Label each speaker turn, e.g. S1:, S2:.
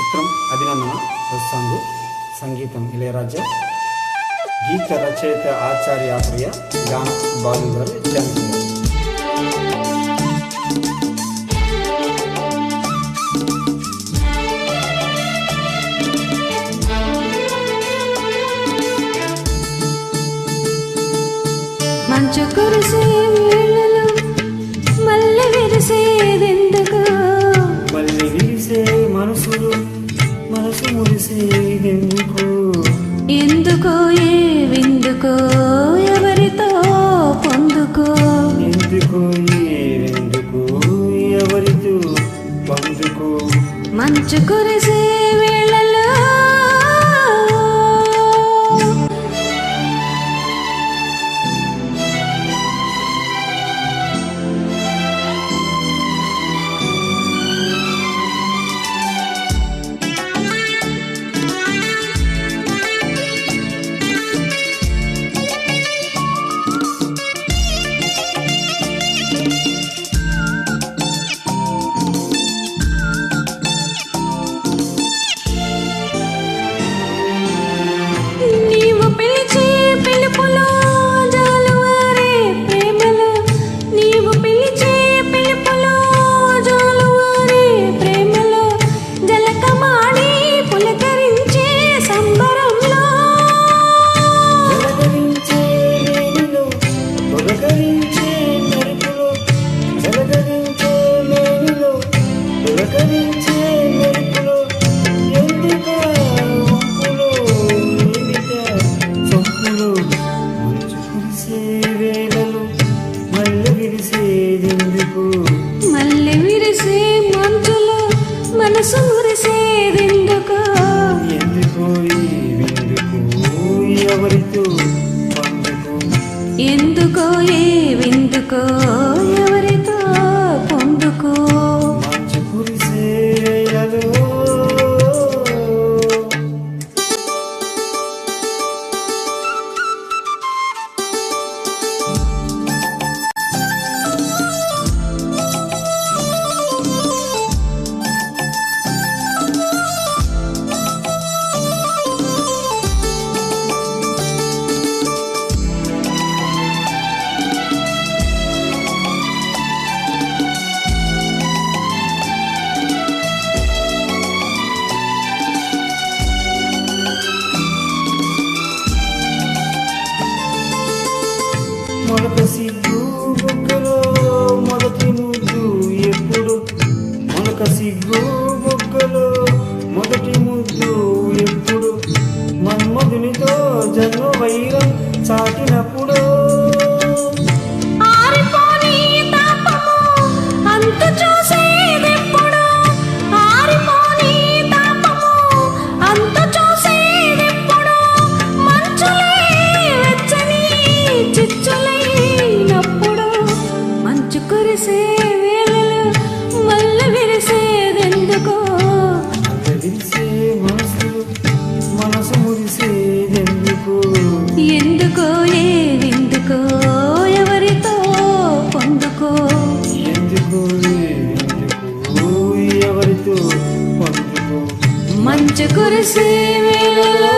S1: చిత్రం అభినందన సాంగ్, సంగీతం ఇళయరాజా, గీత రచయిత ఆచార్య ఆత్రేయ, గానం బాలు గారు, జానకి గారు.
S2: మంచు కురిసే వేళలో మల్లె విరిసేదెందుకు,
S1: మళ్ళీ విరిసే మనసు మురిసేదెందుకు,
S2: ఎందుకో ఏ విందుకో ఎవరితో పొందుకో,
S1: ఎందుకో ఎందుకు ఎవరితో పొందుకో.
S2: మంచు కురిసే వేళలో మల్లె విరిసే మంచులో మనసు మురిసేదెందుకు,
S1: ఎందుకో ఎవరితో పొందుకో,
S2: ఎందుకో ఏ విందుకో ఎవరితో పొందుకో.
S1: మంచు కురిసేలలో మొదటి సిగ్గు బొక్కలో మొదటి ముద్దు ఎప్పుడు, మొలక సిగ్గు బొక్కలో మొదటి ముద్దు ఎప్పుడు, మన్మధునితో జన్మ వైరం చాటినప్పుడు,
S2: కురిసే వేళలో మల్లె విరిసేదెందుకో,
S1: విరిసే మనసు మురిసేదెందుకు,
S2: ఎందుకో ఏ విందుకో ఎవరితో పొందుకో,
S1: ఎందుకు ఎవరితో పొందుకో.
S2: మంచు కురిసే వేళలో